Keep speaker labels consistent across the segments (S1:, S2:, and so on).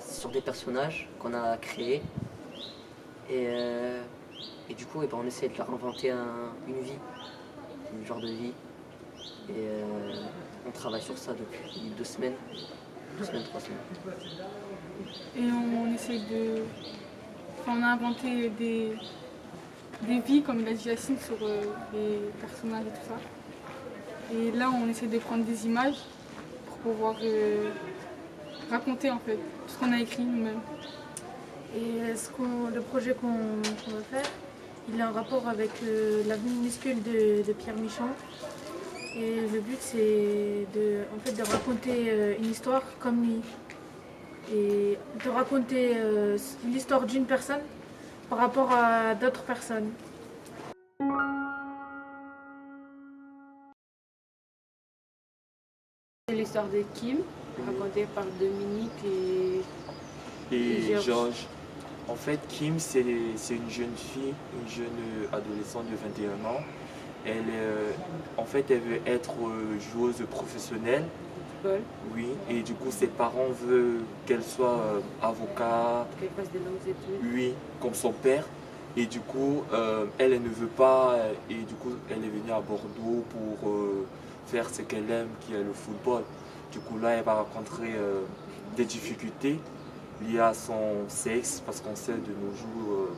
S1: sur des personnages qu'on a créés. Et, euh, et du coup, on essaie de leur inventer une vie, une genre de vie. On travaille sur ça depuis 2 semaines, 2 semaines, 3 semaines.
S2: Et on essaie de... Enfin, on a inventé des vies, comme il a dit Yacine, sur les personnages et tout ça. Et là, on essaie de prendre des images pour pouvoir raconter en fait tout ce qu'on a écrit nous-mêmes.
S3: Et le projet qu'on va faire, il est en rapport avec la minuscule de Pierre Michon. Et le but c'est de raconter une histoire comme lui. Et de raconter l'histoire d'une personne par rapport à d'autres personnes.
S4: C'est l'histoire de Kim, racontée par Dominique
S5: et Georges. En fait, Kim, c'est une jeune fille, une jeune adolescente de 21 ans. En fait, elle veut être joueuse professionnelle. Oui, et du coup, ses parents veulent qu'elle soit avocat.
S4: Qu'elle fasse des longues études.
S5: Oui, comme son père. Et du coup, elle ne veut pas. Et du coup, elle est venue à Bordeaux pour faire ce qu'elle aime, qui est le football. Du coup, là, elle va rencontrer des difficultés liées à son sexe, parce qu'on sait de nos jours,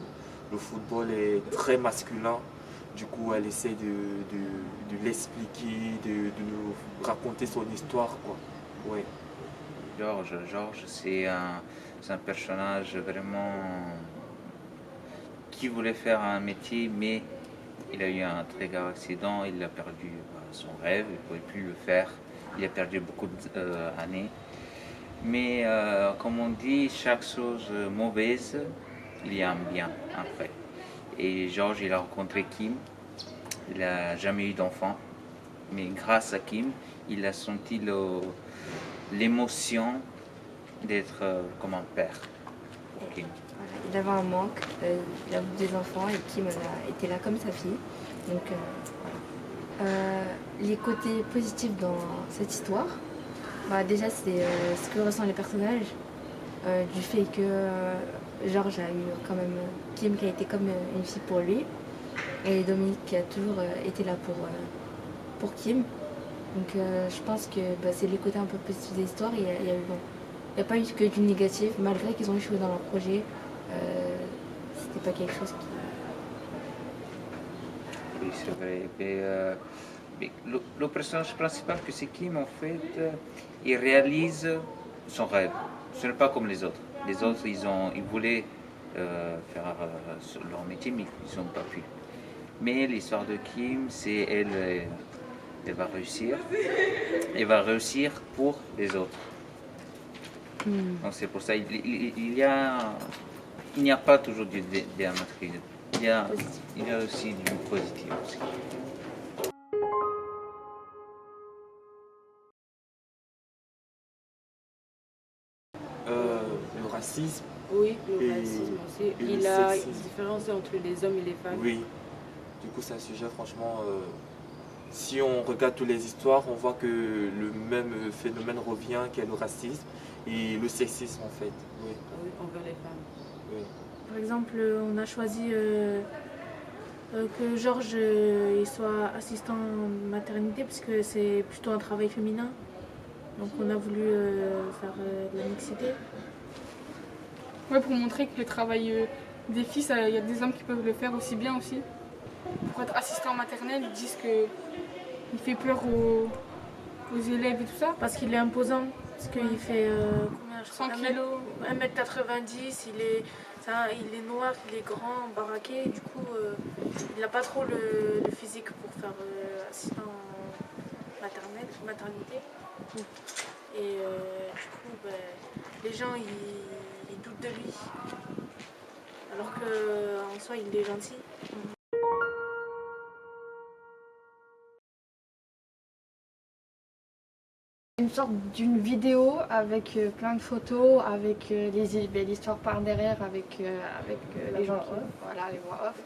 S5: le football est très masculin. Du coup, elle essaie de l'expliquer, de nous raconter son histoire, quoi. Ouais.
S6: Georges, c'est un personnage vraiment qui voulait faire un métier, mais il a eu un très grave accident, il a perdu son rêve, il ne pouvait plus le faire, il a perdu beaucoup d'années. Mais comme on dit, chaque chose mauvaise, il y a un bien après. Et Georges, il a rencontré Kim, il n'a jamais eu d'enfant, mais grâce à Kim, il a senti l'émotion d'être comme un père pour Kim.
S7: Voilà, il avait un manque, il a voulu des enfants et Kim était là comme sa fille. Donc voilà. Les côtés positifs dans cette histoire, déjà c'est ce que ressentent les personnages, du fait que Georges a eu quand même Kim qui a été comme une fille pour lui, et Dominique qui a toujours été là pour Kim. Donc je pense que c'est les côtés un peu positifs de l'histoire. Il n'y a pas eu que du négatif, malgré qu'ils ont échoué dans leur projet. C'était pas quelque chose qui...
S6: Oui, c'est vrai. Mais le personnage principal que c'est Kim, en fait, il réalise son rêve. Ce n'est pas comme les autres. Les autres, ils voulaient faire leur métier, mais ils n'ont pas pu. Mais l'histoire de Kim, c'est elle va réussir. Elle va réussir pour les autres. Donc c'est pour ça, il n'y a pas toujours du dramatique. Il y a aussi du positif aussi.
S5: Le racisme.
S4: Oui, le racisme aussi. Il a une différence entre les hommes et les femmes.
S5: Oui. Du coup, c'est un sujet, franchement, si on regarde toutes les histoires, on voit que le même phénomène revient, qui est le racisme et le sexisme, en fait. Oui,
S4: oui, envers les femmes.
S5: Oui.
S3: Par exemple, on a choisi que Georges il soit assistant en maternité, parce que c'est plutôt un travail féminin. Donc on a voulu faire de la mixité.
S2: Ouais, pour montrer que le travail des filles, il y a des hommes qui peuvent le faire aussi bien aussi. Pour être assistant maternel, ils disent qu'il fait peur aux élèves et tout ça.
S3: Parce qu'il est imposant, parce qu'il fait combien,
S2: 100 kilos.
S3: 1m90, il est noir, il est grand, baraqué, du coup il n'a pas trop le physique pour faire assistant maternité. Et du coup les gens ils doutent de lui, alors qu'en soi il est gentil.
S8: Une sorte d'une vidéo avec plein de photos, avec l'histoire par derrière, avec les gens qui... Voilà, les voix off.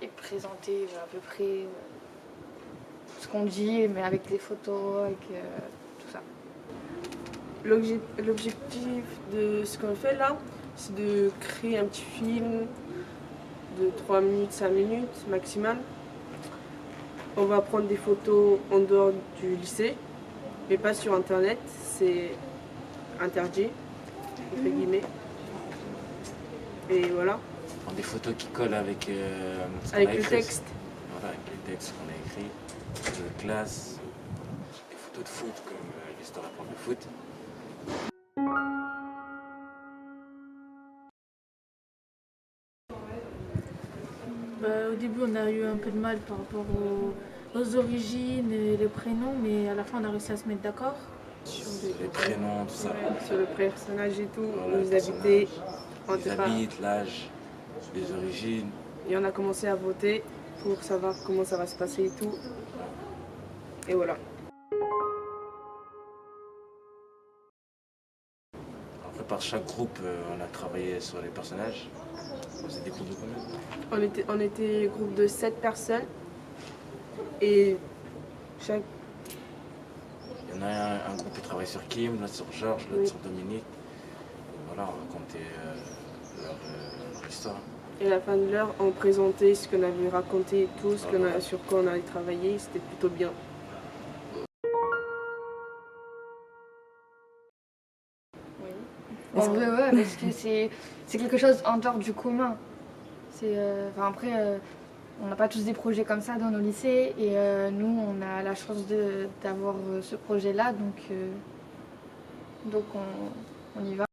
S8: Et présenter à peu près ce qu'on dit, mais avec les photos, avec tout ça.
S9: L'objectif de ce qu'on fait là, c'est de créer un petit film de 3 minutes, 5 minutes maximum. On va prendre des photos en dehors du lycée, mais pas sur internet, c'est interdit, entre guillemets. Et voilà.
S5: Des photos qui collent avec, ce qu'on
S9: Avec
S5: a
S9: le
S5: écrit.
S9: texte.
S5: Voilà, avec les textes qu'on a écrits, des photos de classe, des photos de foot comme l'histoire à prendre de foot.
S3: Au début, on a eu un peu de mal par rapport aux origines et les prénoms, mais à la fin, on a réussi à se mettre d'accord.
S5: Sur les prénoms, tout ça.
S9: Ouais, sur le personnage et tout,
S5: Voilà,
S9: où
S5: les
S9: ils habitaient,
S5: Les habites, l'âge, les origines.
S9: Et on a commencé à voter pour savoir comment ça va se passer et tout. Et voilà.
S5: Après, par chaque groupe, on a travaillé sur les personnages. C'est des groupes de combien?
S9: On était groupe de 7 personnes. Et chaque...
S5: Il y en a un groupe qui travaille sur Kim, l'autre sur Georges, l'autre sur Dominique. Et voilà, on racontait leur histoire.
S9: Et à la fin de l'heure, on présentait ce qu'on avait raconté et tout, sur quoi on allait travailler. C'était plutôt bien.
S8: En vrai, ouais, parce que c'est quelque chose en dehors du commun. Après, on n'a pas tous des projets comme ça dans nos lycées et nous, on a la chance d'avoir ce projet-là, donc on y va.